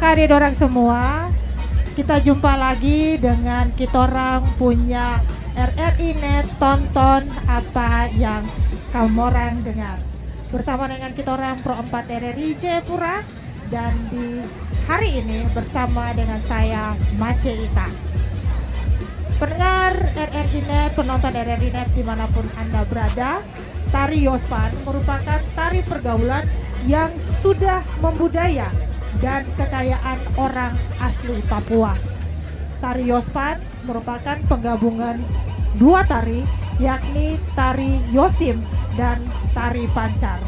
kakak adik orang semua, kita jumpa lagi dengan kitorang punya RRI Net, tonton apa yang kamu orang dengar. Bersama dengan kitorang Pro 4 RRI Jayapura, dan di hari ini bersama dengan saya Mace Ita. Pendengar RRI Net, penonton RRI Net dimanapun Anda berada, tari Yospan merupakan tari pergaulan yang sudah membudaya dan kekayaan orang asli Papua. Tari Yospan merupakan penggabungan dua tari, yakni tari Yosim dan tari Pancar.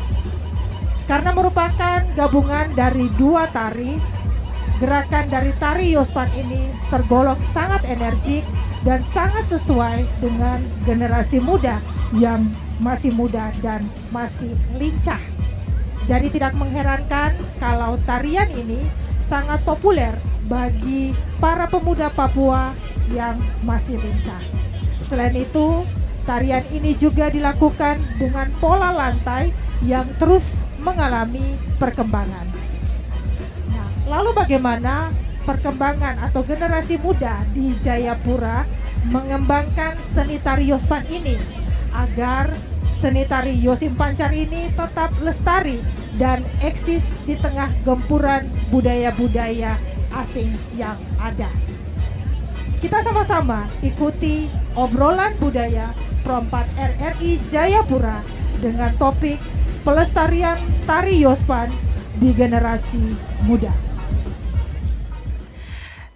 Karena merupakan gabungan dari dua tari, gerakan dari tari Yospan ini tergolong sangat energik dan sangat sesuai dengan generasi muda yang masih muda dan masih lincah. Jadi tidak mengherankan kalau tarian ini sangat populer bagi para pemuda Papua yang masih lincah. Selain itu, tarian ini juga dilakukan dengan pola lantai yang terus mengalami perkembangan. Nah, lalu bagaimana perkembangan atau generasi muda di Jayapura mengembangkan seni tari Yospan ini agar seni tari Yosim Pancar ini tetap lestari dan eksis di tengah gempuran budaya-budaya asing yang ada. Kita sama-sama ikuti obrolan budaya Pro 4 RRI Jayapura dengan topik pelestarian tari Yospan di generasi muda.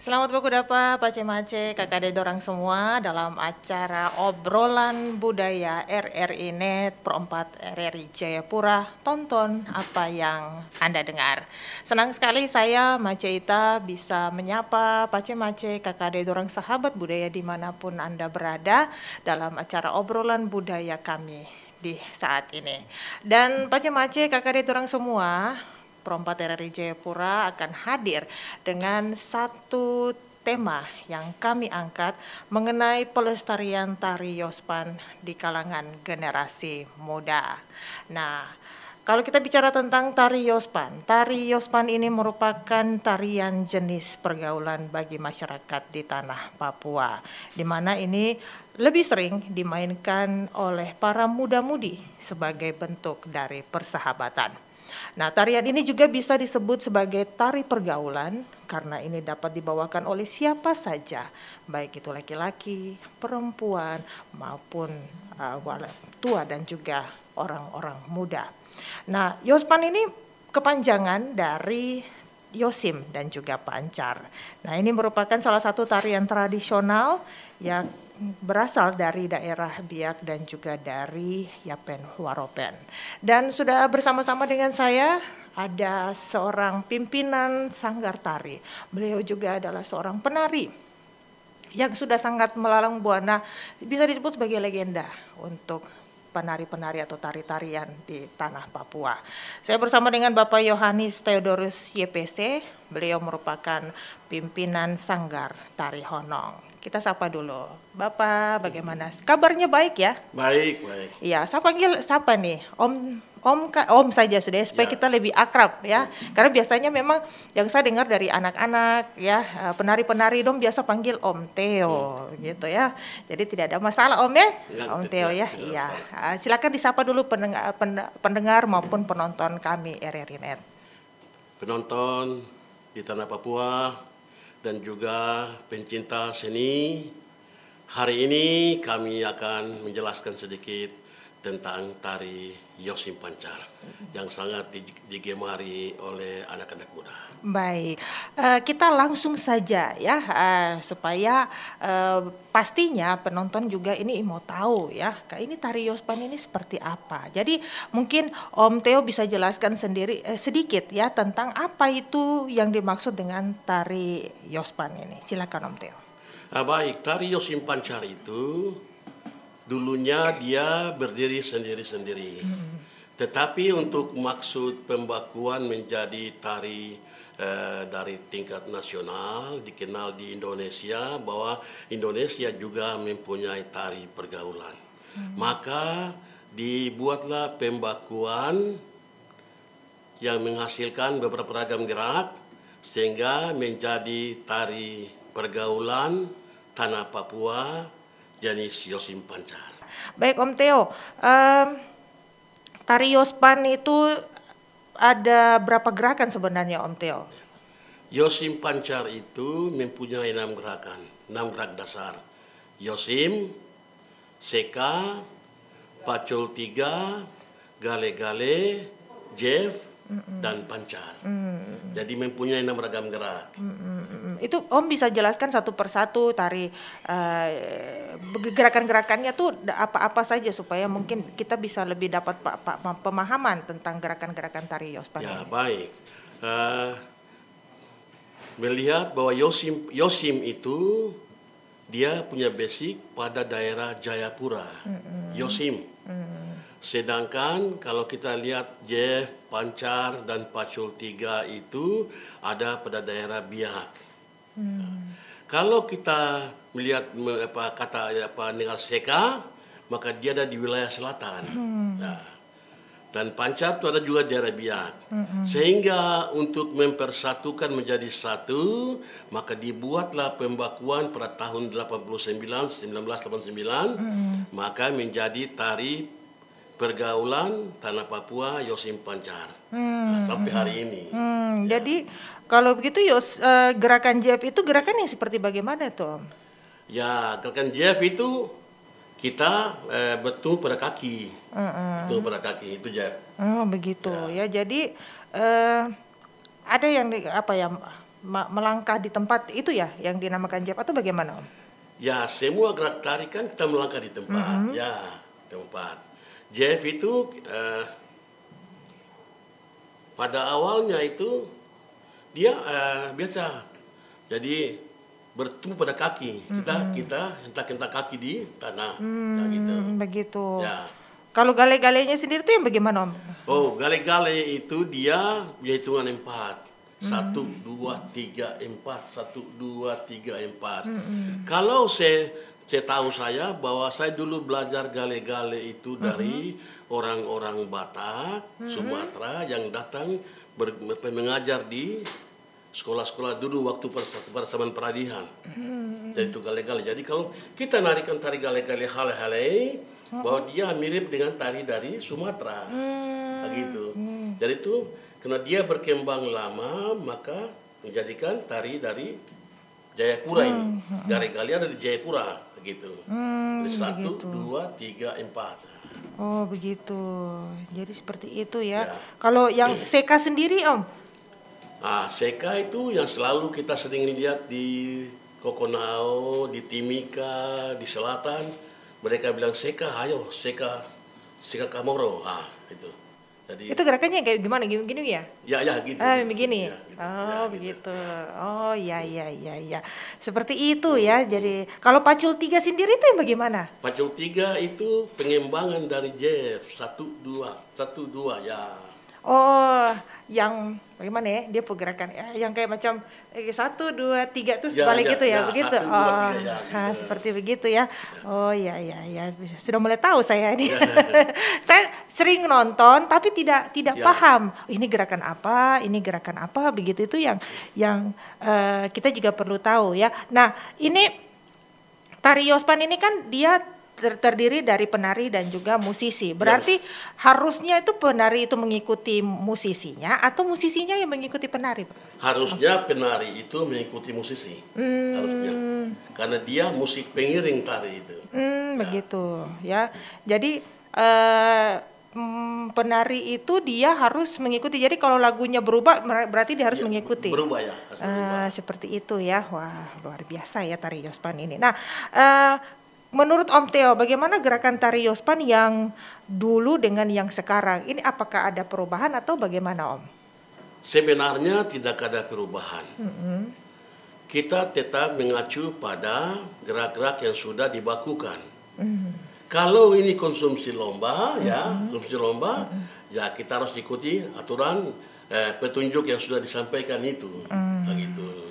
Selamat berkudapa Pace Mace, kakak adik dorang semua dalam acara obrolan budaya RRI Net Pro 4 RRI Jayapura. Tonton apa yang Anda dengar. Senang sekali saya Mace Ita bisa menyapa Pace Mace, kakak adik dorang sahabat budaya dimanapun Anda berada dalam acara obrolan budaya kami di saat ini. Dan Pace Mace, kakak adik dorang semua, Pro 4 RRI Jayapura akan hadir dengan satu tema yang kami angkat mengenai pelestarian tari Yospan di kalangan generasi muda. Nah, kalau kita bicara tentang tari Yospan ini merupakan tarian jenis pergaulan bagi masyarakat di tanah Papua, di mana ini lebih sering dimainkan oleh para muda-mudi sebagai bentuk dari persahabatan. Nah, tarian ini juga bisa disebut sebagai tari pergaulan karena ini dapat dibawakan oleh siapa saja, baik itu laki-laki, perempuan, maupun tua dan juga orang-orang muda. Nah, Yospan ini kepanjangan dari Yosim dan juga Pancar. Nah, ini merupakan salah satu tarian tradisional yang berasal dari daerah Biak dan juga dari Yapen Waropen. Dan sudah bersama-sama dengan saya ada seorang pimpinan sanggar tari. Beliau juga adalah seorang penari yang sudah sangat melalang buana, bisa disebut sebagai legenda untuk penari-penari atau tari-tarian di tanah Papua. Saya bersama dengan Bapak Yohanes Theodorus YPC, beliau merupakan pimpinan sanggar tari Honong. Kita sapa dulu. Bapak, bagaimana? Kabarnya baik ya? Baik, baik. Iya, saya panggil siapa nih? Om saja sudah ya, supaya kita lebih akrab ya. Karena biasanya memang yang saya dengar dari anak-anak ya, penari-penari dong biasa panggil Om Theo gitu ya. Jadi tidak ada masalah Om ya? Om Theo ya. Iya. Silakan disapa dulu pendengar maupun penonton kami RRI Net. Penonton di tanah Papua dan juga pencinta seni, hari ini kami akan menjelaskan sedikit tentang tari Yosim Pancar yang sangat digemari oleh anak-anak muda. Baik, kita langsung saja ya, supaya pastinya penonton juga ini mau tahu ya, ini tari Yospan ini seperti apa. Jadi mungkin Om Theo bisa jelaskan sendiri sedikit ya tentang apa itu yang dimaksud dengan tari Yospan ini. Silakan Om Theo. Baik, tari Yosim Pancar itu dulunya dia berdiri sendiri-sendiri. Tetapi untuk maksud pembakuan menjadi tari dari tingkat nasional, dikenal di Indonesia bahwa Indonesia juga mempunyai tari pergaulan. Maka dibuatlah pembakuan yang menghasilkan beberapa ragam gerak sehingga menjadi tari pergaulan tanah Papua jenis Yosim Pancar. Baik Om Theo, tari Yospan itu ada berapa gerakan sebenarnya Om Theo? Yosim Pancar itu mempunyai 6 gerakan, 6 gerak dasar. Yosim, Seka, Pacul 3, Gale-gale, Jeff, dan Pancar. Jadi mempunyai 6 ragam gerak. Itu Om bisa jelaskan satu persatu tari gerakan-gerakannya tuh apa-apa saja supaya mungkin kita bisa lebih dapat pemahaman tentang gerakan-gerakan tari Yospan. Ya, baik. Melihat bahwa Yosim itu dia punya basic pada daerah Jayapura. Yosim. Sedangkan kalau kita lihat Jeff, Pancar, dan Pacul 3 itu ada pada daerah Biak. Kalau kita melihat Ningal Seka, maka dia ada di wilayah selatan. Nah, dan Pancar itu ada juga daerah Biak. Sehingga untuk mempersatukan menjadi satu, maka dibuatlah pembakuan pada tahun 1989, maka menjadi tari pergaulan tanah Papua Yosim Pancar. Sampai hari ini. Jadi kalau begitu gerakan Jeff itu gerakan yang seperti bagaimana tuh Om? Ya, gerakan Jeff itu kita bertumbuh pada kaki. Bertumbuh pada kaki itu Jeff. Oh begitu ya. Jadi ada yang melangkah di tempat itu ya yang dinamakan Jeff atau bagaimana Om? Ya, semua gerak tari kan kita melangkah di tempat. Ya, tempat. Jeff itu pada awalnya itu dia biasa. Jadi bertumbuh pada kaki. Kita hentak-hentak kaki di tanah. Gitu. Begitu. Ya. Kalau gale-galenya sendiri itu yang bagaimana Om? Oh, gale-gale itu dia hitungan 4. 1, 2, 3, 4. 1, 2, 3, 4. Kalau saya tahu bahwa saya dulu belajar gale-gale itu dari orang-orang Batak, Sumatera yang datang mengajar di sekolah-sekolah dulu waktu pada zaman peradihan. Jadi itu gale-gale. Jadi kalau kita narikan tari gale-gale hale-hale, bahwa dia mirip dengan tari dari Sumatera. Begitu. Jadi itu karena dia berkembang lama, maka menjadikan tari dari Jayapura ini. Gale-gale ada di Jayapura. Begitu. Jadi 1, 2, 3, 4. Oh begitu. Jadi seperti itu ya. Kalau yang Seka sendiri Om? Seka itu yang selalu kita sering lihat di Kokonau, di Timika, di selatan. Mereka bilang Seka, ayo Seka Kamoro. Itu. Jadi itu gerakannya kayak gimana? Gini ya? Ya gitu. Begini. Ya, gitu. Begitu. Oh ya. Seperti itu ya. Jadi kalau Pacul 3 sendiri itu yang bagaimana? Pacul 3 itu pengembangan dari Jeff 1, 2 ya. Oh, yang bagaimana ya? Dia pergerakan yang kayak macam 1, 2, 3 terus balik gitu ya, begitu. 1, 2, 3, gitu. Seperti begitu ya. Oh ya. Sudah mulai tahu saya ini. Saya sering nonton tapi tidak paham. Ini gerakan apa, begitu itu yang kita juga perlu tahu ya. Nah, ini tari Yospan ini kan dia terdiri dari penari dan juga musisi. Berarti harusnya itu penari itu mengikuti musisinya atau musisinya yang mengikuti penari? Harusnya penari itu mengikuti musisi. Harusnya. Karena dia musik pengiring tari itu. Begitu ya. Jadi penari itu dia harus mengikuti. Jadi kalau lagunya berubah berarti dia harus mengikuti. Berubah ya. Seperti itu ya. Wah, luar biasa ya tari Yospan ini. Nah, menurut Om Theo, bagaimana gerakan tari Yospan yang dulu dengan yang sekarang? Ini apakah ada perubahan atau bagaimana Om? Sebenarnya tidak ada perubahan. Kita tetap mengacu pada gerak-gerak yang sudah dibakukan. Kalau ini konsumsi lomba, ya kita harus ikuti aturan petunjuk yang sudah disampaikan itu. Begitu.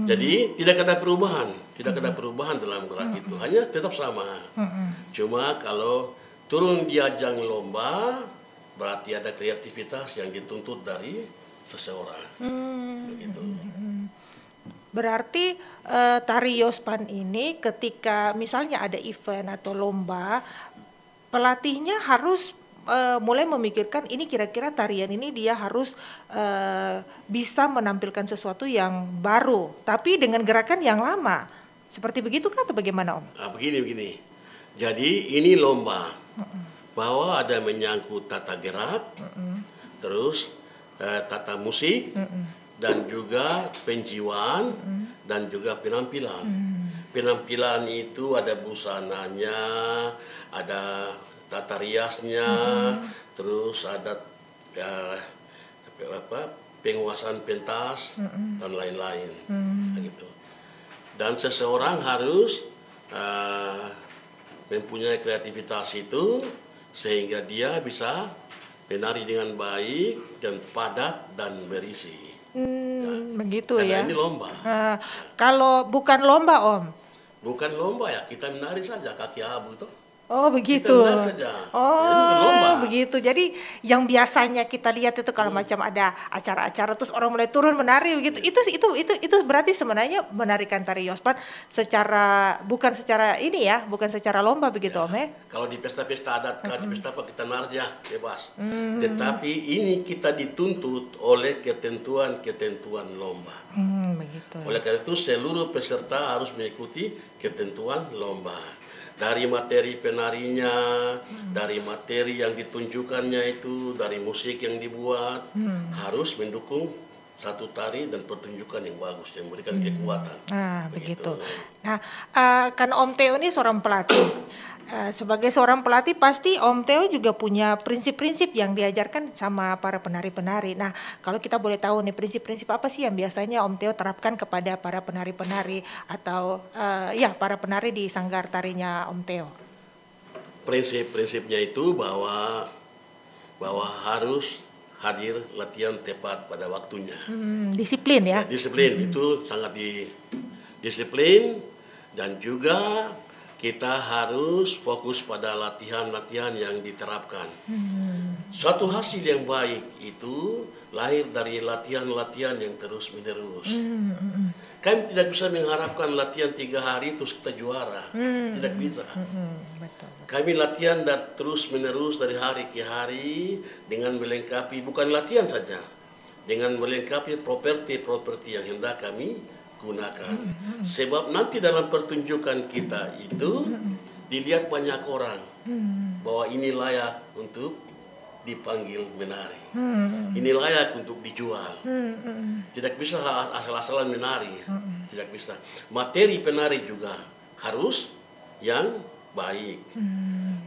Jadi tidak ada perubahan dalam gerak itu, hanya tetap sama. Cuma kalau turun di ajang lomba, berarti ada kreativitas yang dituntut dari seseorang. Begitu. Berarti tari Yospan ini ketika misalnya ada event atau lomba, pelatihnya harus mulai memikirkan ini kira-kira tarian ini dia harus bisa menampilkan sesuatu yang baru, tapi dengan gerakan yang lama. Seperti begitu kah atau bagaimana, Om? Begini. Jadi ini lomba bahwa ada menyangkut tata gerak, terus tata musik, dan juga penjiwaan, dan juga penampilan. Penampilan itu ada busananya, ada tata riasnya, terus ada penguasaan pentas dan lain-lain, gitu. Dan seseorang harus mempunyai kreativitas itu sehingga dia bisa menari dengan baik dan padat dan berisi. Begitu Karena ya. ini lomba. Kalau bukan lomba, Om? Bukan lomba ya, kita menari saja kaki abu tuh. Oh begitu. Kita menari saja. Oh begitu. Jadi yang biasanya kita lihat itu kalau macam ada acara-acara terus orang mulai turun menari begitu. Itu berarti sebenarnya menarikan tari Yospan secara bukan secara ini ya, bukan secara lomba begitu, Om ya. Kalau di pesta-pesta adat, di pesta apa kita menari ya bebas. Tetapi ini kita dituntut oleh ketentuan lomba. Begitu. Oleh karena itu seluruh peserta harus mengikuti ketentuan lomba. Dari materi penarinya, dari materi yang ditunjukkannya itu, dari musik yang dibuat, harus mendukung satu tari dan pertunjukan yang bagus, yang memberikan kekuatan. Begitu. Nah, kan Om Theo ini seorang pelatih. Sebagai seorang pelatih pasti Om Theo juga punya prinsip-prinsip yang diajarkan sama para penari-penari. Nah, kalau kita boleh tahu nih prinsip-prinsip apa sih yang biasanya Om Theo terapkan kepada para penari-penari atau para penari di sanggar tarinya Om Theo? Prinsip-prinsipnya itu bahwa harus hadir latihan tepat pada waktunya. Disiplin ya? Disiplin itu sangat disiplin, dan juga kita harus fokus pada latihan-latihan yang diterapkan. Suatu hasil yang baik itu lahir dari latihan-latihan yang terus-menerus. Kami tidak bisa mengharapkan latihan 3 hari terus kita juara. Tidak bisa. Betul. Kami latihan terus-menerus dari hari ke hari dengan melengkapi, bukan latihan saja, dengan melengkapi properti-properti yang hendak kami gunakan. Sebab nanti dalam pertunjukan kita itu dilihat banyak orang bahwa ini layak untuk dipanggil menari. Ini layak untuk dijual. Tidak bisa asal-asalan menari. Tidak bisa. Materi penari juga harus yang baik.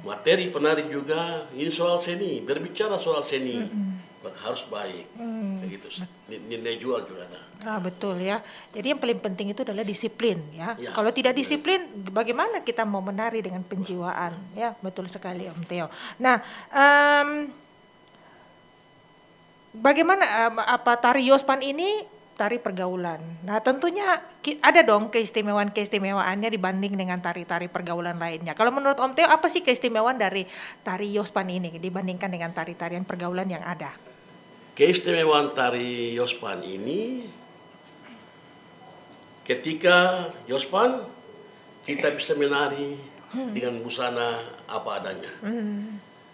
Materi penari juga ini soal seni, berbicara soal seni, maka harus baik. Begitu. Nilai jual juga ada. Betul ya. Jadi yang paling penting itu adalah disiplin ya. Kalau tidak disiplin, bagaimana kita mau menari dengan penjiwaan? Ya, betul sekali Om Theo. Nah, bagaimana tari Yospan ini tari pergaulan? Nah, tentunya ada dong keistimewaan-keistimewaannya dibanding dengan tari-tari pergaulan lainnya. Kalau menurut Om Theo, apa sih keistimewaan dari tari Yospan ini dibandingkan dengan tari-tarian pergaulan yang ada? Keistimewaan tari Yospan ini, ketika Yospan kita bisa menari dengan busana apa adanya.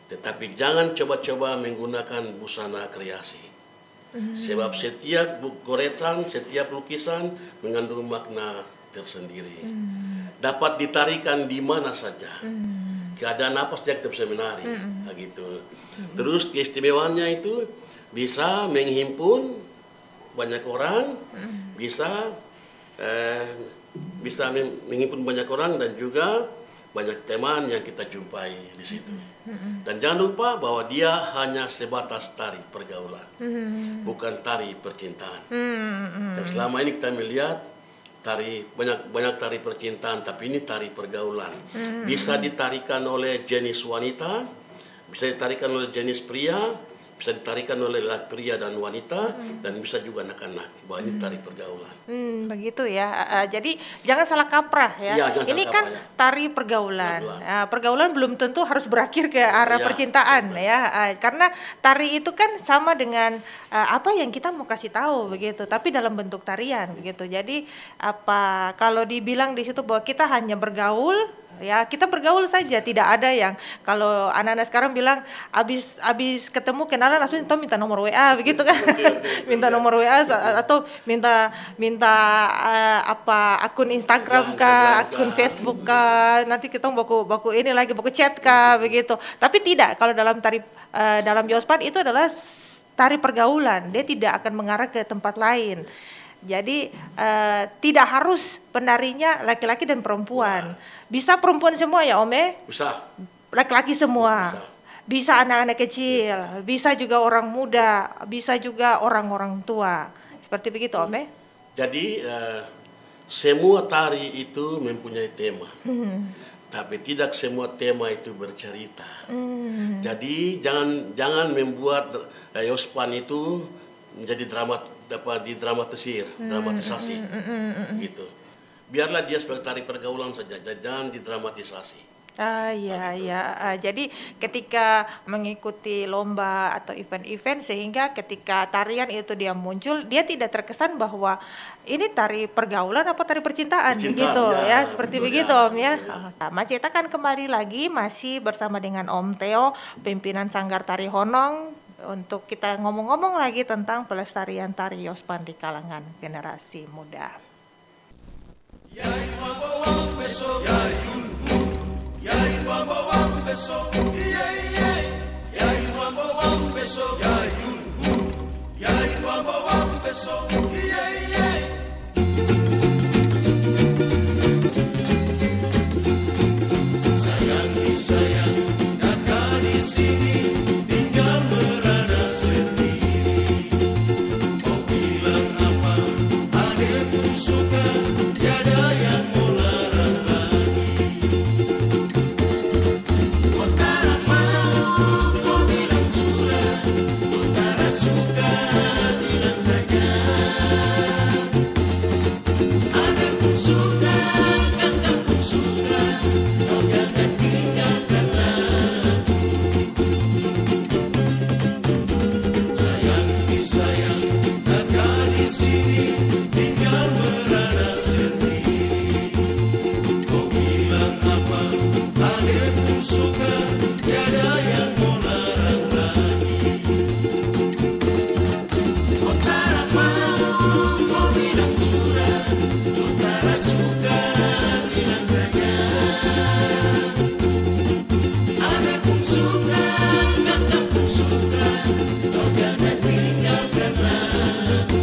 Tetapi jangan coba-coba menggunakan busana kreasi. Sebab setiap goresan, setiap lukisan mengandung makna tersendiri. Dapat ditarikan di mana saja. Keadaan apa saja kita bisa menari. Gitu. Terus keistimewaannya itu bisa menghimpun banyak orang, bisa menghimpun banyak orang dan juga banyak teman yang kita jumpai di situ. Dan jangan lupa bahwa dia hanya sebatas tari pergaulan, bukan tari percintaan. Dan selama ini kita melihat banyak tari percintaan, tapi ini tari pergaulan. Bisa ditarikan oleh jenis wanita, bisa ditarikan oleh jenis pria, bisa ditarikan oleh pria dan wanita dan bisa juga anak-anak. Bahwa ini tari pergaulan. Begitu ya. Jadi jangan salah kaprah ya. Iya, jangan Ini salah kan kaprah, ya. tari pergaulan. Pergaulan belum tentu harus berakhir ke arah Iya, percintaan ya. Karena tari itu kan sama dengan apa yang kita mau kasih tahu begitu, tapi dalam bentuk tarian begitu. Jadi apa kalau dibilang di situ bahwa kita hanya bergaul, ya kita bergaul saja, tidak ada yang kalau anak-anak sekarang bilang abis ketemu kenalan langsung itu minta nomor WA begitu kan. Minta nomor WA atau minta apa akun Instagram kah, akun Facebook kah, nanti kita baku ini lagi baku chat kah begitu. Tapi tidak, kalau dalam tari dalam Yospan itu adalah tari pergaulan, dia tidak akan mengarah ke tempat lain. Jadi tidak harus penarinya laki-laki dan perempuan. Bisa perempuan semua ya Om? Bisa. Laki-laki semua. Bisa anak-anak kecil, bisa juga orang muda, bisa juga orang-orang tua. Seperti begitu Om? Jadi semua tari itu mempunyai tema. Tapi tidak semua tema itu bercerita. Jadi jangan membuat Yospan itu menjadi dramatisasi gitu. Biarlah dia sebagai tari pergaulan saja, jangan didramatisasi. Jadi ketika mengikuti lomba atau event-event, sehingga ketika tarian itu dia muncul, dia tidak terkesan bahwa ini tari pergaulan apa tari percintaan begitu ya, seperti begitu ya. Om ya. Maceta kan kembali lagi masih bersama dengan Om Theo, pimpinan Sanggar Tari Honong, untuk kita ngomong-ngomong lagi tentang pelestarian tari Yospan di kalangan generasi muda. Sayang, kakak di sini tinggal merana sendiri. Mau bilang apa, adek pun suka, tiada yang mau larang lagi. Utara mau, kau bilang sudah. Utara suka, bilang saja. Adek pun suka, kakak pun suka, kau jangan tinggalkan aku. Sayang disayang, kakak di sini tinggal merana sendiri. Kau bilang apa, adek pun suka, tiada yang mau larang lagi. Utara mau, kau bilang sudah. Utara suka, bilang saja. Adek pun suka, kakak pun suka, kau jangan tinggalkan aku.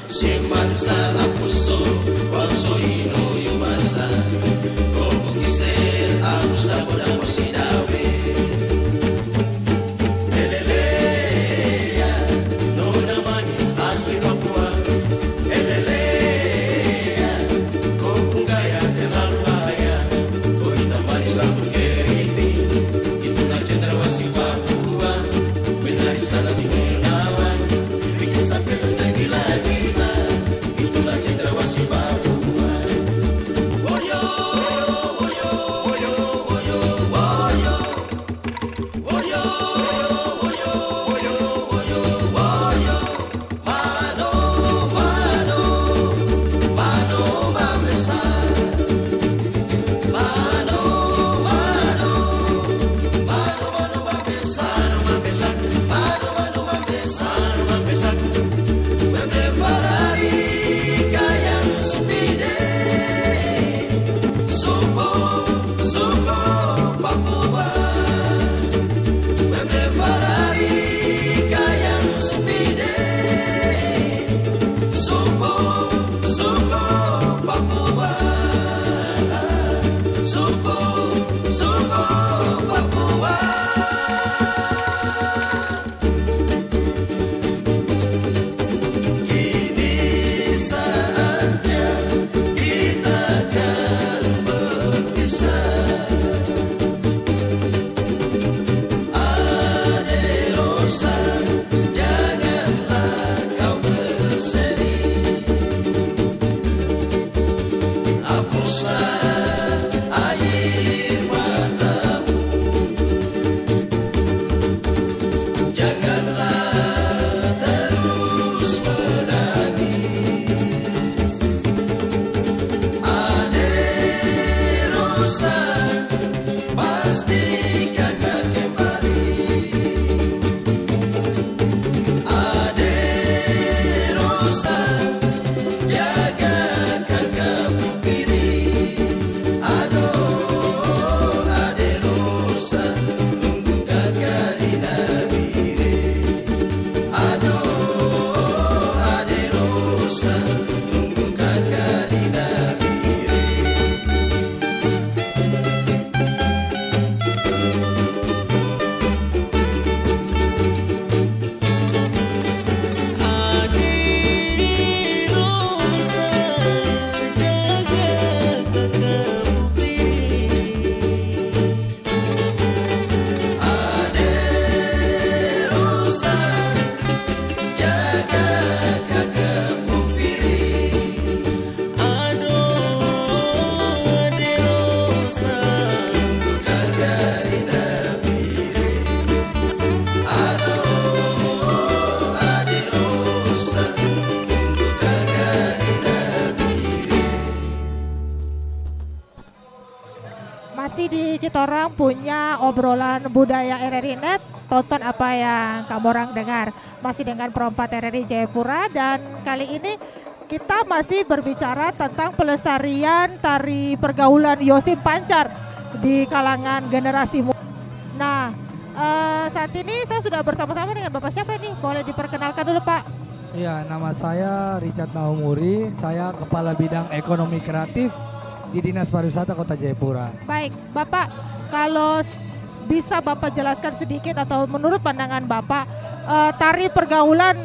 Semansa apuso Walso ino yumasa Kobo kiser Abus dabo dabo sidawe Eleleya Nona manis asli Papua Eleleya Kokungaya terlalu bahaya Kau hitam manis rambut keriti Itulah cendrawasih Papua Menarik sana si menawan Bikin sampai tergila-gila Itulah cendrawasih Papua Woyo, woyo, woyo, woyo, woyo Woyo, woyo, woyo, woyo, woyo Mano, mano, mano membesar Mano, mano, mano, mano membesar Mano, mano membesar Membre Ferrari kayang supide Supo, supo Papua Membre Ferrari kayang supide Supo, supo Papua Supo, supo Papua Kini saatnya kita akan berpisah Ade Rosa, janganlah kau bersedih Hapuslah air matamu Janganlah terus menangis Ade Rosa pasti akan kembali Ade Rosa jaga kakak putiri Aduh Ade Rosa tunggu kakak di Nabire Aduh Ade Rosa tunggu kakak di Nabire Ade Rosa jaga kakak pupiri Aduh Ade Rosa kakak di Nabire Aduh Ade Rosa tunggu kakak di Nabire Masih di Citorang punya obrolan budaya RRI Net. Tonton apa yang kamu orang dengar. Masih dengan Perempat RRI Jayapura dan kali ini kita masih berbicara tentang pelestarian tari pergaulan Yosim Pancar di kalangan generasi muda. Nah, saat ini saya sudah bersama-sama dengan Bapak siapa nih? Boleh diperkenalkan dulu Pak. Iya, nama saya Richard Naumuri, saya Kepala Bidang Ekonomi Kreatif di Dinas Pariwisata Kota Jayapura. Baik, Bapak, kalau bisa Bapak jelaskan sedikit atau menurut pandangan Bapak, tari pergaulan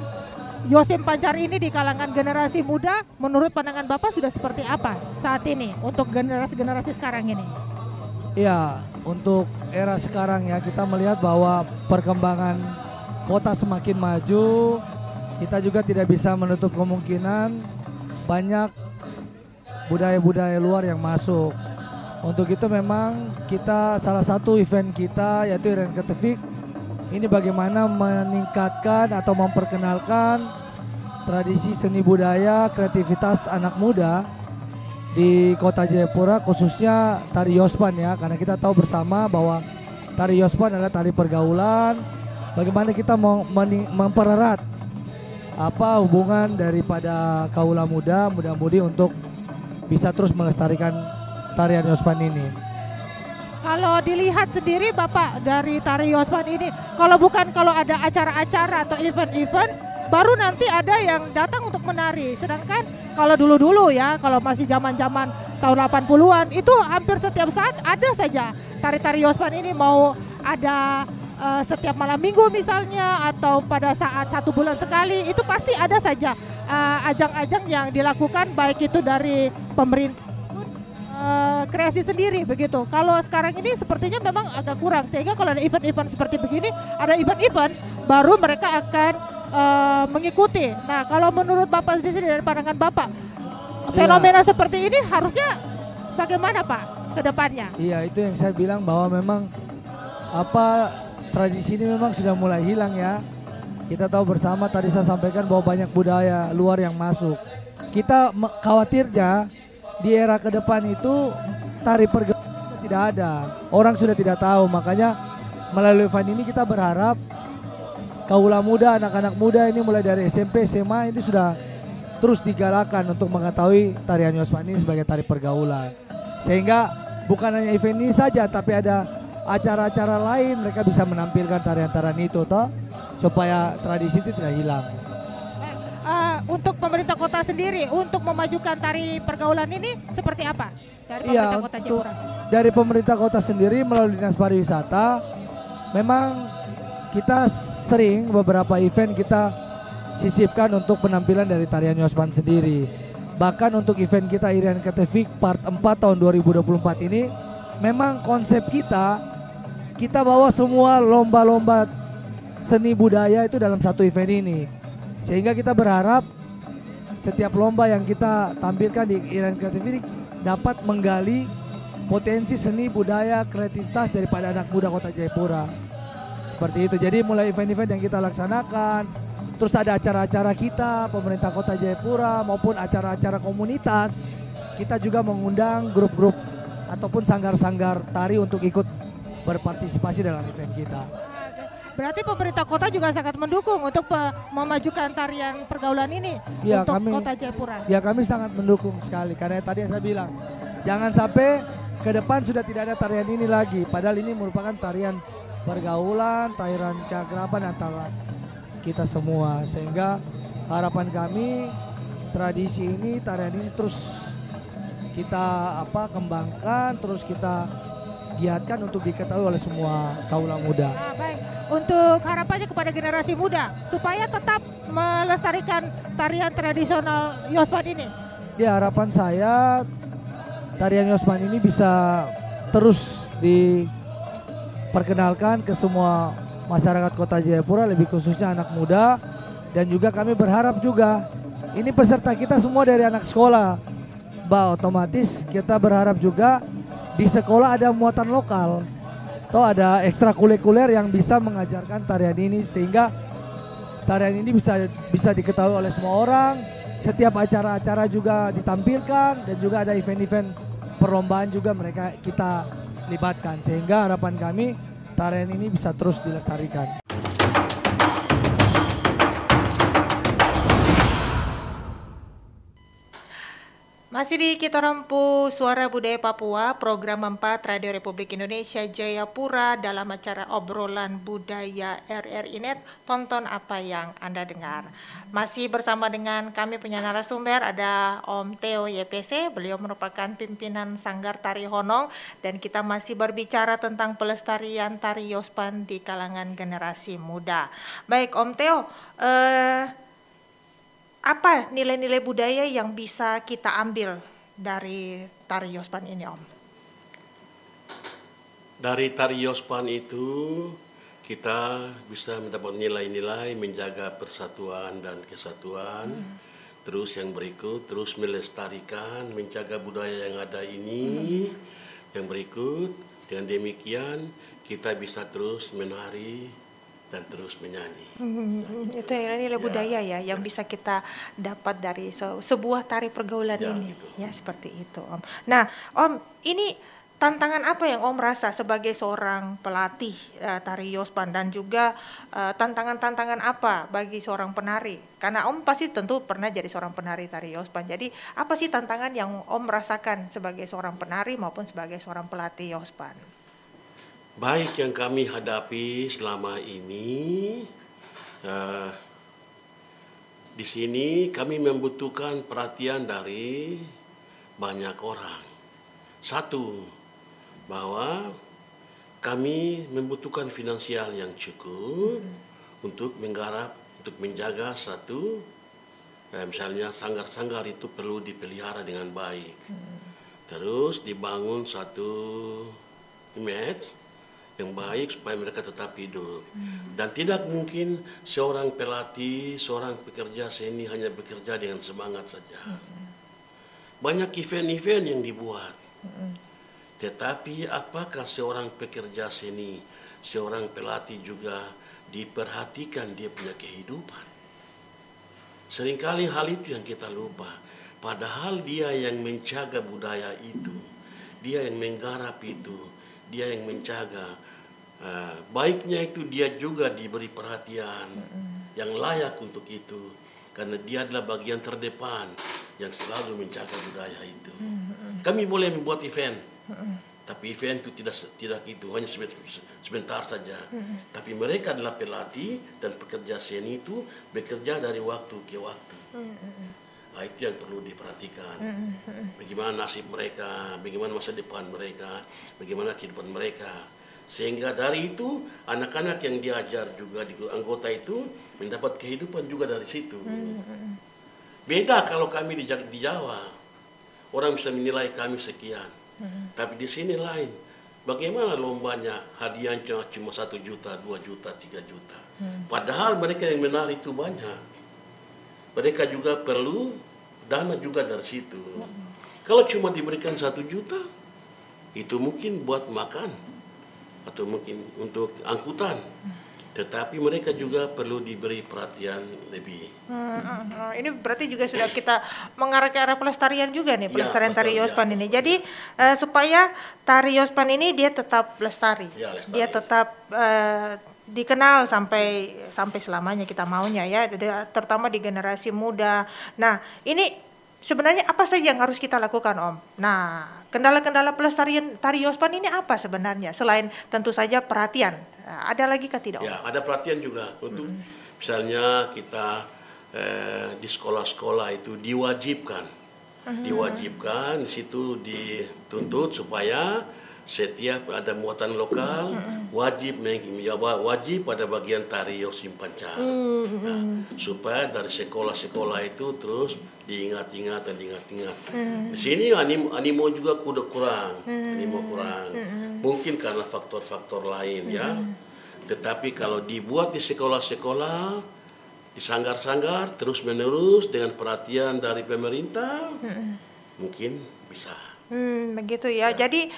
Yosim Pancar ini di kalangan generasi muda, menurut pandangan Bapak sudah seperti apa saat ini untuk generasi-generasi sekarang ini? Iya, untuk era sekarang ya kita melihat bahwa perkembangan kota semakin maju, kita juga tidak bisa menutup kemungkinan banyak budaya-budaya luar yang masuk. Untuk itu memang kita salah satu event kita yaitu Event Kreatif ini bagaimana meningkatkan atau memperkenalkan tradisi seni budaya kreativitas anak muda di Kota Jayapura, khususnya tari Yospan ya, karena kita tahu bersama bahwa tari Yospan adalah tari pergaulan. Bagaimana kita mempererat apa hubungan daripada kaula muda, muda-mudi untuk bisa terus melestarikan tarian Yospan ini. Kalau dilihat sendiri Bapak dari tari Yospan ini, kalau ada acara-acara atau event-event, baru nanti ada yang datang untuk menari. Sedangkan kalau dulu-dulu ya, kalau masih zaman-zaman tahun 80-an itu hampir setiap saat ada saja tari-tari Yospan ini, mau ada setiap malam minggu misalnya atau pada saat 1 bulan sekali, itu pasti ada saja ajang-ajang yang dilakukan, baik itu dari pemerintah kreasi sendiri begitu. Kalau sekarang ini sepertinya memang agak kurang, sehingga kalau ada event-event seperti begini, ada event-event baru mereka akan mengikuti. Nah, kalau menurut Bapak sendiri, dari pandangan Bapak, fenomena seperti ini harusnya bagaimana Pak ke depannya? Iya, itu yang saya bilang bahwa memang tradisi ini memang sudah mulai hilang ya. Kita tahu bersama, tadi saya sampaikan bahwa banyak budaya luar yang masuk. Kita khawatirnya di era ke depan itu tari pergaulan tidak ada. Orang sudah tidak tahu, makanya melalui event ini kita berharap kaula muda, anak-anak muda ini mulai dari SMP, SMA ini sudah terus digalakan untuk mengetahui tarian Yospan ini sebagai tari pergaulan. Sehingga bukan hanya event ini saja, tapi ada acara-acara lain mereka bisa menampilkan tarian-tarian itu toh, supaya tradisi itu tidak hilang. Untuk pemerintah kota sendiri untuk memajukan tari pergaulan ini seperti apa dari pemerintah kota Jayapura? Dari pemerintah kota sendiri melalui Dinas Pariwisata memang kita sering beberapa event kita sisipkan untuk penampilan dari tarian Yospan sendiri. Bahkan untuk event kita Irian Ketevik Part 4 tahun 2024 ini memang konsep kita bawa semua lomba-lomba seni budaya itu dalam satu event ini. Sehingga kita berharap setiap lomba yang kita tampilkan di Irian Ketevik dapat menggali potensi seni budaya kreativitas daripada anak muda kota Jayapura. Seperti itu. Jadi mulai event-event yang kita laksanakan, terus ada acara-acara kita, pemerintah kota Jayapura maupun acara-acara komunitas, kita juga mengundang grup-grup ataupun sanggar-sanggar tari untuk ikut berpartisipasi dalam event kita. Berarti pemerintah kota juga sangat mendukung untuk memajukan tarian pergaulan ini Ya, untuk kami, kota Jayapura. Ya, kami sangat mendukung sekali, karena tadi yang saya bilang, jangan sampai ke depan sudah tidak ada tarian ini lagi, padahal ini merupakan tarian pergaulan, tarian keakraban antara kita semua. Sehingga harapan kami tradisi ini, tarian ini terus kita kembangkan, terus kita giatkan untuk diketahui oleh semua kaula muda. Baik, untuk harapannya kepada generasi muda supaya tetap melestarikan tarian tradisional Yospan ini. Ya, harapan saya tarian Yospan ini bisa terus diperkenalkan ke semua masyarakat kota Jayapura, lebih khususnya anak muda. Dan juga kami berharap juga ini peserta kita semua dari anak sekolah, otomatis kita berharap juga di sekolah ada muatan lokal, atau ada ekstrakurikuler yang bisa mengajarkan tarian ini, sehingga tarian ini bisa diketahui oleh semua orang. Setiap acara-acara juga ditampilkan, dan juga ada event-event perlombaan juga kita libatkan, sehingga harapan kami tarian ini bisa terus dilestarikan. Masih di Kita Rampu Suara Budaya Papua, program 4 Radio Republik Indonesia Jayapura dalam acara obrolan budaya RRI Net, tonton apa yang Anda dengar. Masih bersama dengan kami punya narasumber, ada Om Theo YPC, beliau merupakan pimpinan Sanggar Tari Honong, dan kita masih berbicara tentang pelestarian tari Yospan di kalangan generasi muda. Baik Om Theo, apa nilai-nilai budaya yang bisa kita ambil dari tari Yospan ini, Om? Dari tari Yospan itu kita bisa mendapat nilai-nilai menjaga persatuan dan kesatuan. Terus yang berikut, terus melestarikan, menjaga budaya yang ada ini. Yang berikut, dengan demikian kita bisa terus menari dan terus menyanyi. Itu nilai-nilai budaya ya yang bisa kita dapat dari sebuah tari pergaulan ini. Gitu. Ya, seperti itu, Om. Nah, Om, ini tantangan apa yang Om rasa sebagai seorang pelatih tari Yospan, dan juga tantangan-tantangan apa bagi seorang penari? Karena Om pasti tentu pernah jadi seorang penari tari Yospan. Jadi, apa sih tantangan yang Om rasakan sebagai seorang penari maupun sebagai seorang pelatih Yospan? Baik yang kami hadapi selama ini, Di sini kami membutuhkan perhatian dari banyak orang. Satu, bahwa kami membutuhkan finansial yang cukup untuk menggarap, untuk menjaga satu, misalnya sanggar-sanggar itu perlu dipelihara dengan baik. Terus dibangun satu image yang baik supaya mereka tetap hidup. Dan tidak mungkin seorang pelatih, seorang pekerja seni hanya bekerja dengan semangat saja. Banyak event-event yang dibuat. Tetapi apakah seorang pekerja seni, seorang pelatih juga diperhatikan dia punya kehidupan? Seringkali hal itu yang kita lupa. Padahal dia yang menjaga budaya itu, dia yang menggarap itu, dia yang menjaga. Baiknya itu dia juga diberi perhatian yang layak untuk itu, karena dia adalah bagian terdepan yang selalu menjaga budaya itu. Kami boleh membuat event, tapi event itu tidak itu, hanya sebentar saja. Tapi mereka adalah pelatih dan pekerja seni itu bekerja dari waktu ke waktu. Itu yang perlu diperhatikan. Bagaimana nasib mereka, bagaimana masa depan mereka, bagaimana kehidupan mereka. Sehingga dari itu anak-anak yang diajar juga di anggota itu mendapat kehidupan juga dari situ. Beda kalau kami di Jawa, orang bisa menilai kami sekian, tapi di sini lain. Bagaimana lombanya, hadiahnya cuma 1 juta, 2 juta, 3 juta. Padahal mereka yang menari itu banyak. Mereka juga perlu dana juga dari situ. Kalau cuma diberikan 1 juta, itu mungkin buat makan atau mungkin untuk angkutan. Tetapi mereka juga perlu diberi perhatian lebih. Ini berarti juga sudah kita mengarah ke arah pelestarian juga nih, pelestarian tari Yospan ini. Jadi supaya tari Yospan ini dia tetap lestari, dia tetap dikenal sampai selamanya kita maunya ya, terutama di generasi muda. Nah, ini sebenarnya apa saja yang harus kita lakukan, Om? Nah, kendala-kendala pelestarian tari Yospan ini apa sebenarnya? Selain tentu saja perhatian, ada lagi kah tidak, Om? Ya, ada perhatian juga untuk misalnya kita di sekolah-sekolah itu diwajibkan, di situ dituntut supaya setiap ada muatan lokal wajib pada bagian tari Yosim Pancar. Supaya dari sekolah-sekolah itu terus diingat-ingat dan diingat-ingat. Di sini animo juga kurang, mungkin karena faktor-faktor lain ya. Tetapi kalau dibuat di sekolah-sekolah, di sanggar-sanggar terus menerus dengan perhatian dari pemerintah, mungkin bisa. Begitu ya. Jadi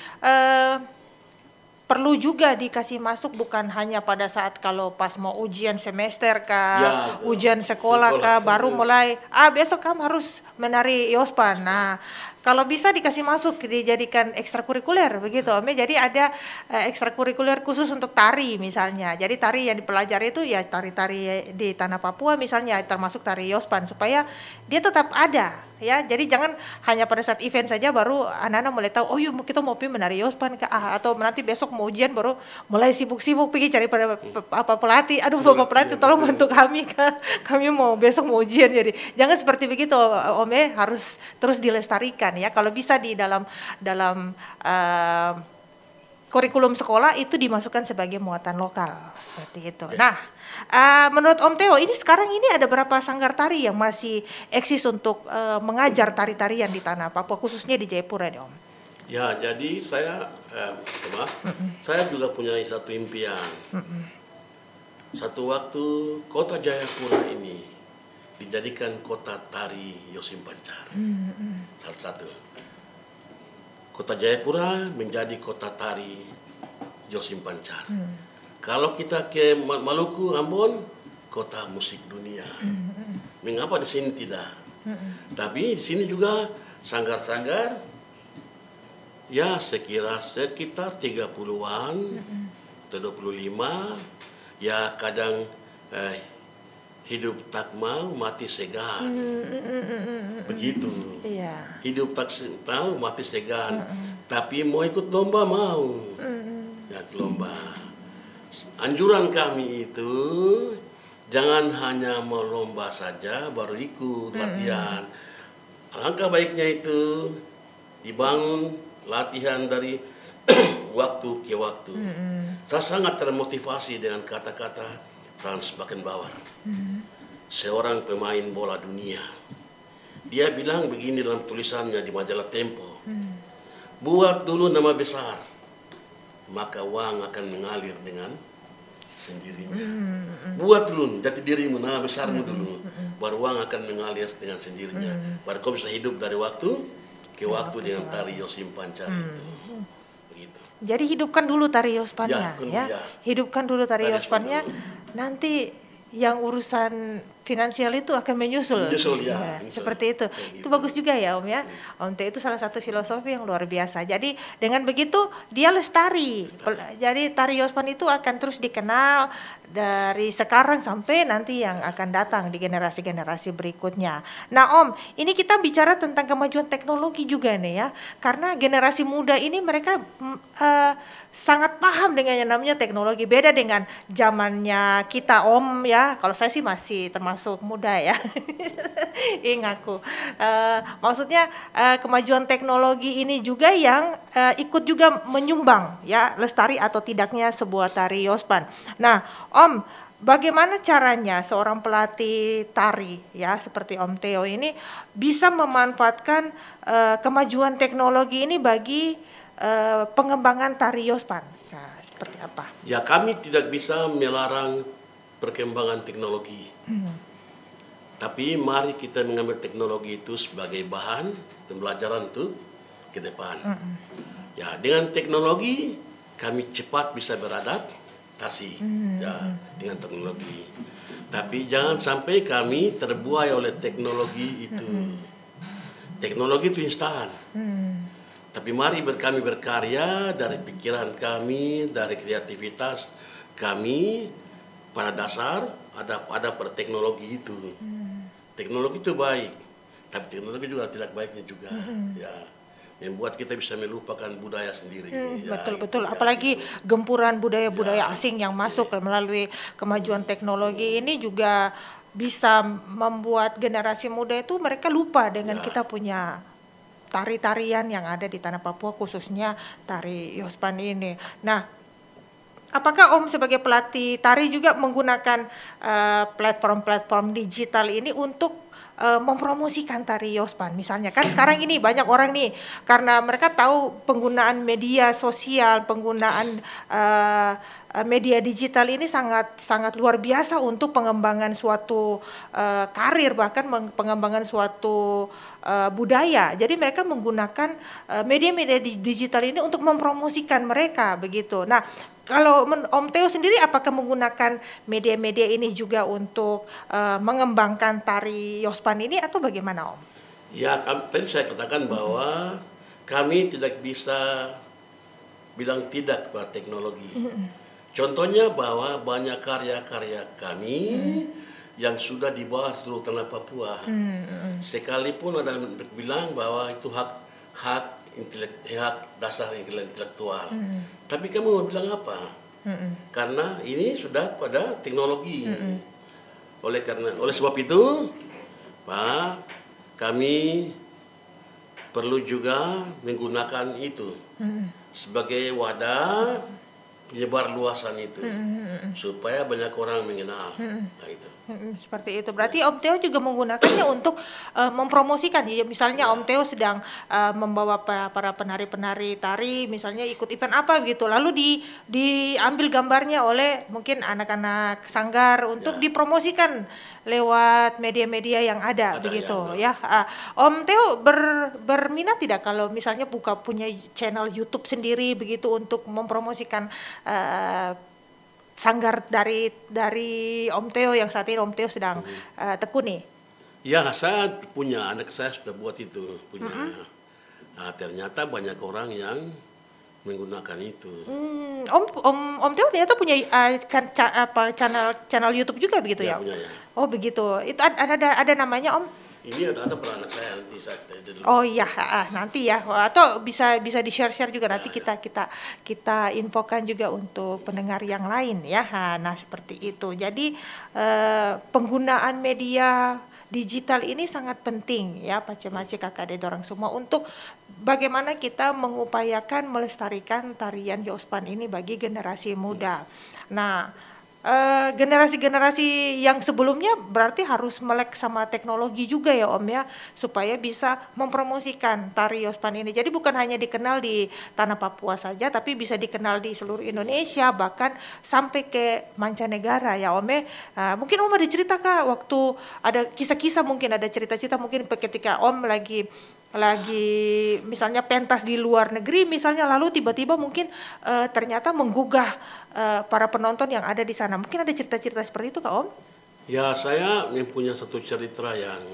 perlu juga dikasih masuk bukan hanya pada saat kalau pas mau ujian semester kah, ujian sekolah kah, baru mulai besok kamu harus menari Yospan. Nah, kalau bisa dikasih masuk, dijadikan ekstrakurikuler begitu, Om. Jadi ada ekstrakurikuler khusus untuk tari misalnya. Jadi tari yang dipelajari itu ya tari-tari di tanah Papua misalnya, termasuk tari Yospan, supaya dia tetap ada ya. Jadi jangan hanya pada saat event saja baru anak-anak mulai tahu, oh yuk kita mau pergi menari Yospan atau nanti besok mau ujian baru mulai sibuk-sibuk pergi cari pada pelatih. Aduh Bapak pelatih tolong bantu kami, kami mau besok mau ujian. Jadi jangan seperti begitu, Om, harus terus dilestarikan ya. Kalau bisa di dalam kurikulum sekolah itu dimasukkan sebagai muatan lokal seperti itu. Nah, menurut Om Theo, ini sekarang ini ada berapa sanggar tari yang masih eksis untuk mengajar tari-tarian di tanah Papua, khususnya di Jayapura, Om? Ya, jadi saya juga punya satu impian. Satu waktu kota Jayapura ini dijadikan kota tari Yosim Pancar. Salah satu. Kota Jayapura menjadi kota tari Yosim Pancar. Kalau kita ke Maluku, Ambon, kota musik dunia. Mengapa di sini tidak? Tapi di sini juga sanggar-sanggar, ya sekitar 30-an atau 25, ya kadang hidup tak mau, mati segan. Begitu. Hidup tak mau, mati segan. Tapi mau ikut lomba mau. Ya, lomba. Anjuran kami itu Jangan hanya melomba saja baru ikut latihan. Alangkah baiknya itu dibangun latihan dari waktu ke waktu. Saya sangat termotivasi dengan kata-kata Franz Beckenbauer, seorang pemain bola dunia. Dia bilang begini dalam tulisannya di majalah Tempo, buat dulu nama besar, maka uang akan mengalir dengan sendirinya. Buat dulu jati dirimu, nama besarmu dulu, baru uang akan mengalir dengan sendirinya. Baru kau bisa hidup dari waktu ke waktu dengan tari Yosim Pancar itu. Begitu. Jadi hidupkan dulu tari Yospannya, Ya, ya. Hidupkan dulu tari Tari Yospannya. Yospan Nanti yang urusan finansial itu akan menyusul. Menyusul, ya, Ya, menyusul. seperti itu. Kayak Itu gitu. bagus juga ya Om ya. Om Teo itu salah satu filosofi yang luar biasa. Jadi dengan begitu dia lestari. Jadi tari Yospan itu akan terus dikenal dari sekarang sampai nanti yang akan datang di generasi-generasi berikutnya. Nah Om, ini kita bicara tentang kemajuan teknologi juga nih ya. Karena generasi muda ini mereka sangat paham dengan yang namanya teknologi. Beda dengan zamannya kita Om ya. Kalau saya sih masih termasuk muda ya. Ngaku. Maksudnya kemajuan teknologi ini juga yang ikut juga menyumbang ya lestari atau tidaknya sebuah tari Yospan. Nah, Om, bagaimana caranya seorang pelatih tari ya seperti Om Teo ini bisa memanfaatkan kemajuan teknologi ini bagi pengembangan tari Yospan? Nah, seperti apa? Ya, kami tidak bisa melarang perkembangan teknologi. Tapi mari kita mengambil teknologi itu sebagai bahan pembelajaran untuk ke depan. Ya, dengan teknologi kami cepat bisa beradaptasi ya dengan teknologi. Tapi jangan sampai kami terbuai oleh teknologi itu. Teknologi itu instan. Tapi mari kami berkarya dari pikiran kami, dari kreativitas kami. Pada dasar ada pada teknologi itu. Teknologi itu baik, tapi teknologi juga tidak baiknya juga. Ya, membuat kita bisa melupakan budaya sendiri. Ya, Betul-betul. gitu, ya, Apalagi gitu. gempuran budaya-budaya asing yang masuk melalui kemajuan teknologi ini juga bisa membuat generasi muda itu mereka lupa dengan kita punya tari-tarian yang ada di tanah Papua, khususnya tari Yospan ini. Nah, apakah Om sebagai pelatih tari juga menggunakan platform-platform digital ini untuk mempromosikan tari Yospan? Misalnya kan sekarang ini banyak orang nih karena mereka tahu penggunaan media sosial, penggunaan media digital ini sangat luar biasa untuk pengembangan suatu karir, bahkan pengembangan suatu budaya. Jadi mereka menggunakan media-media digital ini untuk mempromosikan mereka begitu. Nah, kalau Om Teo sendiri apakah menggunakan media-media ini juga untuk mengembangkan tari Yospan ini atau bagaimana Om? Ya, tadi saya katakan bahwa kami tidak bisa bilang tidak kepada teknologi. Contohnya bahwa banyak karya-karya kami yang sudah dibawa seluruh tanah Papua. Sekalipun ada bilang bahwa itu hak dasar intelektual. Tapi kamu mau bilang apa? Karena ini sudah pada teknologi. Oleh sebab itu, Pak, kami perlu juga menggunakan itu sebagai wadah penyebar luasan itu supaya banyak orang mengenal. Nah, itu. Seperti itu. Berarti Om Teo juga menggunakannya untuk mempromosikan. Ya, misalnya Om Teo sedang membawa para penari-penari tari, misalnya ikut event apa gitu, lalu diambil gambarnya oleh mungkin anak-anak sanggar untuk dipromosikan lewat media-media yang ada begitu ya. Om Teo berminat tidak kalau misalnya punya channel YouTube sendiri begitu untuk mempromosikan sanggar dari Om Teo yang saat ini Om Teo sedang tekuni? Ya, saya punya, anak saya sudah buat itu punya. Nah, ternyata banyak orang yang menggunakan itu. Om Teo ternyata punya channel YouTube juga begitu ya? Punya, ya. Oh begitu. Itu ada namanya Om? Ini ada pada anak saya nanti Oh iya, nanti ya, atau bisa bisa di-share juga nanti kita infokan juga untuk pendengar yang lain ya. Nah seperti itu. Jadi penggunaan media digital ini sangat penting ya Pak Cemace, Kakak Ade dorang semua untuk bagaimana kita mengupayakan melestarikan tarian Yospan ini bagi generasi muda. Nah, generasi-generasi yang sebelumnya berarti harus melek sama teknologi juga ya Om ya, supaya bisa mempromosikan tari Yospan ini. Jadi bukan hanya dikenal di tanah Papua saja, tapi bisa dikenal di seluruh Indonesia, bahkan sampai ke mancanegara ya Om ya. Mungkin Om ada cerita Kak, waktu ada kisah-kisah, mungkin ada cerita-cerita mungkin ketika Om lagi misalnya pentas di luar negeri misalnya, lalu tiba-tiba mungkin ternyata menggugah para penonton yang ada di sana. Mungkin ada cerita-cerita seperti itu Kak Om? Ya, saya mempunyai satu cerita yang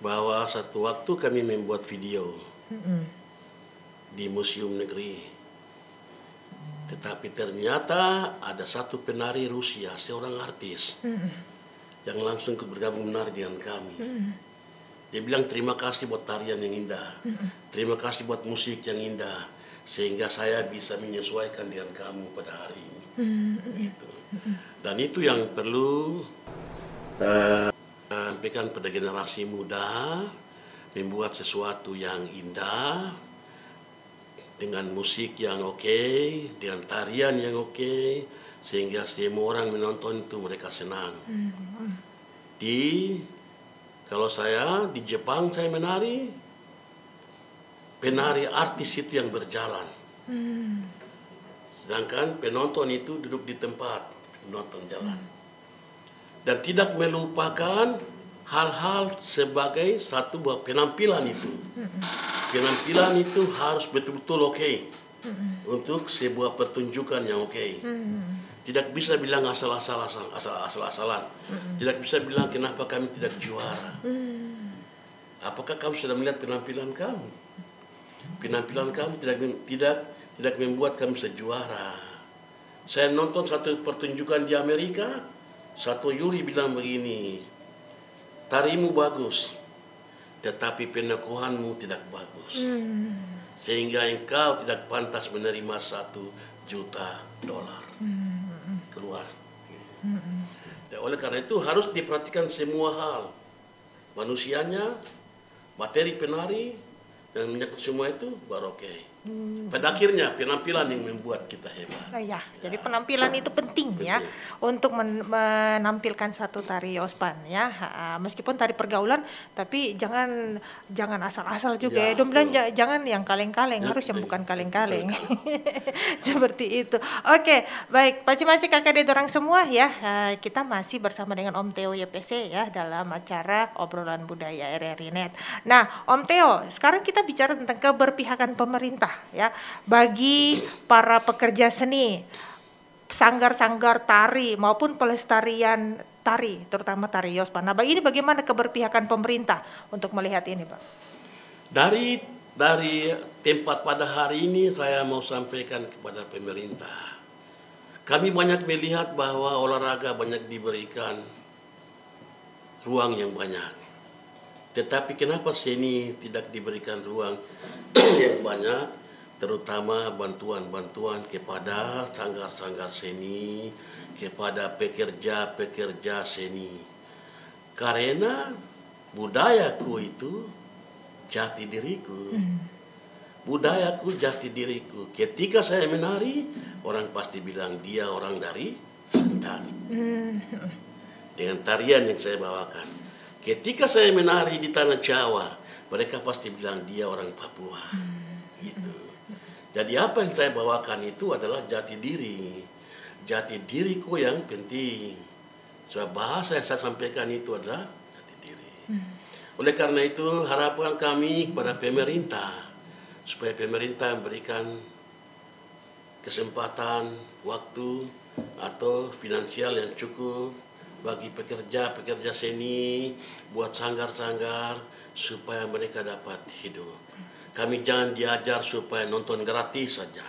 bahwa satu waktu kami membuat video di museum negeri. Tetapi ternyata ada satu penari Rusia, seorang artis yang langsung bergabung menari dengan kami. Dia bilang terima kasih buat tarian yang indah, terima kasih buat musik yang indah, sehingga saya bisa menyesuaikan dengan kamu pada hari ini. Gitu. Dan itu yang perlu sampaikan pada generasi muda, membuat sesuatu yang indah, dengan musik yang oke, dengan tarian yang oke, sehingga semua orang menonton itu mereka senang. Kalau saya di Jepang saya menari, penari artis itu yang berjalan. Sedangkan penonton itu duduk di tempat, penonton jalan. Dan tidak melupakan hal-hal sebagai satu buah penampilan itu. Penampilan itu harus betul-betul oke untuk sebuah pertunjukan yang oke. Tidak bisa bilang asal-asalan. Tidak bisa bilang kenapa kami tidak juara. Apakah kamu sudah melihat penampilan kamu? Penampilan kamu tidak membuat kami bisa juara. Saya nonton satu pertunjukan di Amerika, satu juri bilang begini, tarimu bagus, tetapi penekuhanmu tidak bagus. Sehingga engkau tidak pantas menerima $1 juta keluar. Dan oleh karena itu harus diperhatikan semua hal, manusianya, materi penari, dan menyangkut semua itu baru oke. Pada akhirnya penampilan yang membuat kita hebat. Ya, jadi penampilan itu penting ya untuk menampilkan satu tari Yospan ya. Meskipun tari pergaulan, tapi jangan asal-asal juga ya. Dom bilang jangan yang kaleng-kaleng, harus yang bukan kaleng-kaleng. Seperti itu. Oke, baik Pak Cemace, Kakak Ade dorang semua ya. Kita masih bersama dengan Om Theo YPC ya dalam acara obrolan budaya RRI Net. Nah, Om Theo, sekarang kita bicara tentang keberpihakan pemerintah ya bagi para pekerja seni, sanggar-sanggar tari maupun pelestarian tari, terutama tari Yospan. Nah, ini bagaimana keberpihakan pemerintah untuk melihat ini, Pak? Dari tempat pada hari ini saya mau sampaikan kepada pemerintah. Kami banyak melihat bahwa olahraga banyak diberikan ruang yang banyak. Tetapi kenapa seni tidak diberikan ruang yang banyak? Terutama bantuan-bantuan kepada sanggar-sanggar seni, kepada pekerja-pekerja seni. Karena budayaku itu jati diriku. Budayaku jati diriku. Ketika saya menari, orang pasti bilang dia orang dari Sentani. Dengan tarian yang saya bawakan. Ketika saya menari di tanah Jawa, mereka pasti bilang dia orang Papua. Gitu. Jadi apa yang saya bawakan itu adalah jati diri. Jati diriku yang penting. Sebab bahasa yang saya sampaikan itu adalah jati diri. Oleh karena itu harapan kami kepada pemerintah, supaya pemerintah memberikan kesempatan, waktu, atau finansial yang cukup bagi pekerja-pekerja seni, buat sanggar-sanggar, supaya mereka dapat hidup. Kami jangan diajar supaya nonton gratis saja.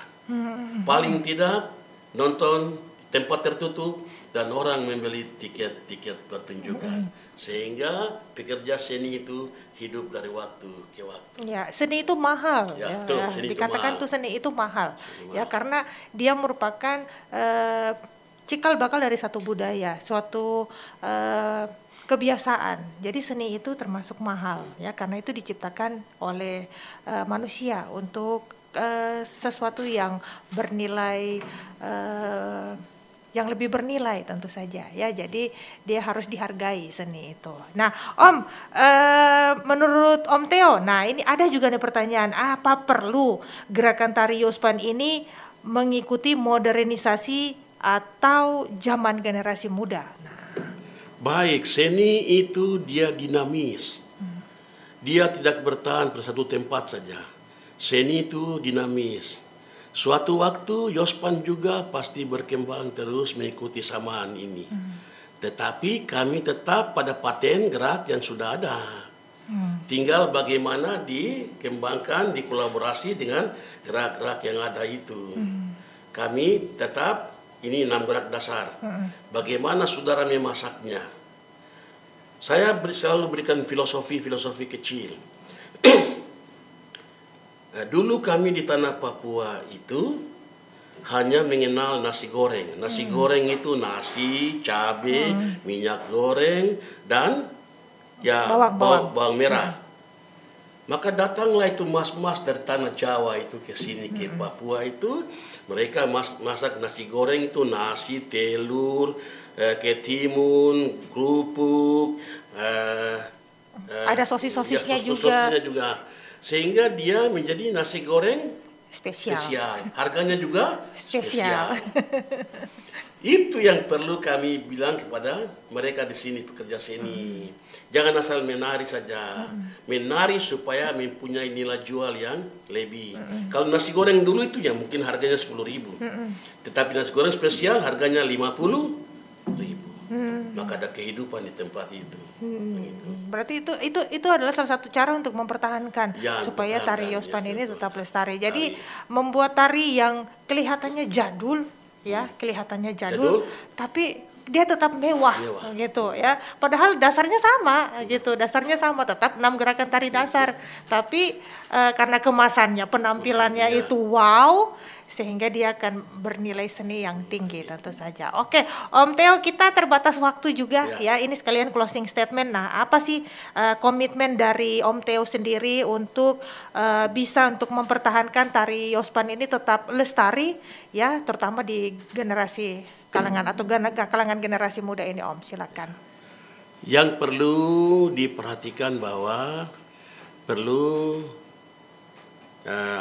Paling tidak nonton tempat tertutup dan orang membeli tiket pertunjukan, sehingga pekerja seni itu hidup dari waktu ke waktu. Ya, seni itu mahal. Ya, betul, seni itu dikatakan mahal. tuh seni itu mahal. Seni Ya, mahal. karena dia merupakan cikal bakal dari satu budaya, suatu kebiasaan. Jadi seni itu termasuk mahal, ya, karena itu diciptakan oleh manusia untuk sesuatu yang bernilai, yang lebih bernilai tentu saja, ya. Jadi dia harus dihargai seni itu. Nah, Om, menurut Om Theo, nah ini ada juga nih pertanyaan, apa perlu gerakan tari Yospan ini mengikuti modernisasi atau zaman generasi muda? Nah, Baik, seni itu dia dinamis. Dia tidak bertahan pada satu tempat saja. Seni itu dinamis. Suatu waktu Yospan juga pasti berkembang terus mengikuti samaan ini. Tetapi kami tetap pada paten gerak yang sudah ada. Tinggal bagaimana dikembangkan, dikolaborasi dengan gerak-gerak yang ada itu. Kami tetap, ini 6 gerak dasar. Bagaimana saudara memasaknya? Saya selalu berikan filosofi kecil. Dulu kami di tanah Papua itu hanya mengenal nasi goreng. Nasi goreng itu nasi, cabai, minyak goreng, dan ya bawang merah. Maka datanglah itu mas-mas dari tanah Jawa itu ke sini ke Papua itu, mereka masak nasi goreng itu nasi, telur, ketimun, kerupuk, ada sosis-sosisnya ya, juga. sosisnya juga. Sehingga dia menjadi nasi goreng Spesial. Harganya juga Spesial. Itu yang perlu kami bilang kepada mereka di sini pekerja seni. Jangan asal menari saja. Menari supaya mempunyai nilai jual yang lebih. Kalau nasi goreng dulu itu ya mungkin harganya 10.000. Tetapi nasi goreng spesial harganya 50.000. Maka ada kehidupan di tempat itu. Begitu. Berarti itu adalah salah satu cara untuk mempertahankan Ya, supaya tari mempertahankan, Yospan ya, ini betul. tetap lestari. Jadi Tari. membuat tari yang kelihatannya jadul, ya, kelihatannya jadul, tapi dia tetap mewah, Mewah. gitu ya. Padahal dasarnya sama, gitu. Dasarnya sama, tetap 6 gerakan tari dasar. Tapi karena kemasannya, penampilannya Iya. itu wow, sehingga dia akan bernilai seni yang tinggi tentu saja. Oke, Om Theo, kita terbatas waktu juga ya. Ini sekalian closing statement. Nah, apa sih komitmen dari Om Theo sendiri untuk bisa untuk mempertahankan tari Yospan ini tetap lestari, ya, terutama di generasi kalangan atau kalangan generasi muda ini, Om? Silakan. Yang perlu diperhatikan bahwa perlu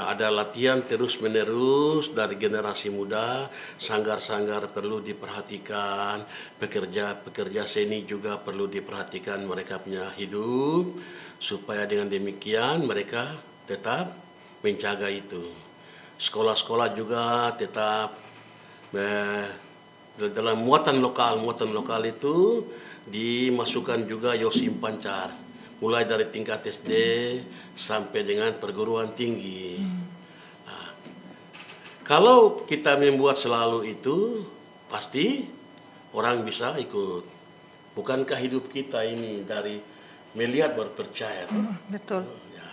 ada latihan terus-menerus dari generasi muda, sanggar-sanggar perlu diperhatikan, pekerja seni juga perlu diperhatikan mereka punya hidup, supaya dengan demikian mereka tetap menjaga itu. Sekolah-sekolah juga tetap dalam muatan lokal itu dimasukkan juga Yosim Pancar, mulai dari tingkat SD sampai dengan perguruan tinggi. Nah, kalau kita membuat selalu itu, pasti orang bisa ikut. Bukankah hidup kita ini dari melihat baru percaya? Betul. Ya.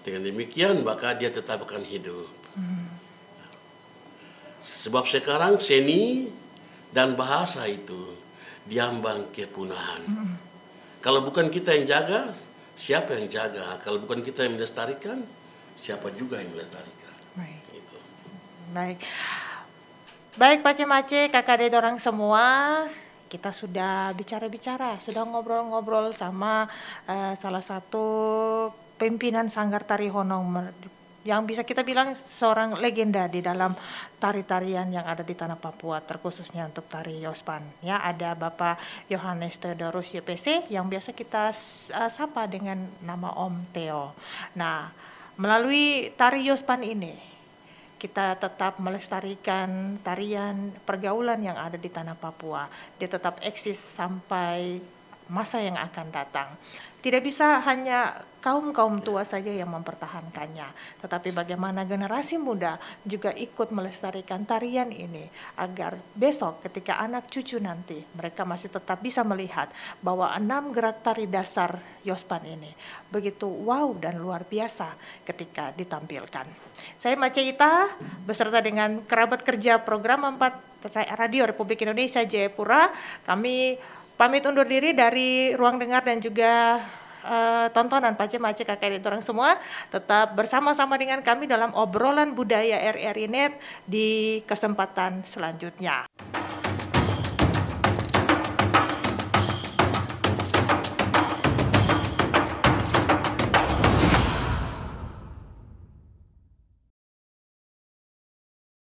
Dengan demikian maka dia tetap akan hidup. Sebab sekarang seni dan bahasa itu diambang kepunahan. Kalau bukan kita yang jaga, siapa yang jaga? Kalau bukan kita yang melestarikan, siapa juga yang melestarikan? Baik. Gitu. Baik Pak Cemace, kakak adik orang semua, kita sudah bicara-bicara, sudah ngobrol-ngobrol sama salah satu pimpinan Sanggar Tari Honong yang bisa kita bilang seorang legenda di dalam tari-tarian yang ada di tanah Papua, terkhususnya untuk tari Yospan. Ya, ada Bapak Yohanes Theodorus YPC yang biasa kita sapa dengan nama Om Theo. Nah, melalui tari Yospan ini, kita tetap melestarikan tarian pergaulan yang ada di tanah Papua. Dia tetap eksis sampai masa yang akan datang. Tidak bisa hanya kaum-kaum tua saja yang mempertahankannya, tetapi bagaimana generasi muda juga ikut melestarikan tarian ini agar besok ketika anak cucu nanti mereka masih tetap bisa melihat bahwa 6 gerak tari dasar Yospan ini begitu wow dan luar biasa ketika ditampilkan. Saya Mace Ita beserta dengan kerabat kerja program 4 Radio Republik Indonesia Jayapura, kami pamit undur diri dari ruang dengar dan juga tontonan Pace Mace kakak orang semua. Tetap bersama-sama dengan kami dalam obrolan budaya RRI Net di kesempatan selanjutnya.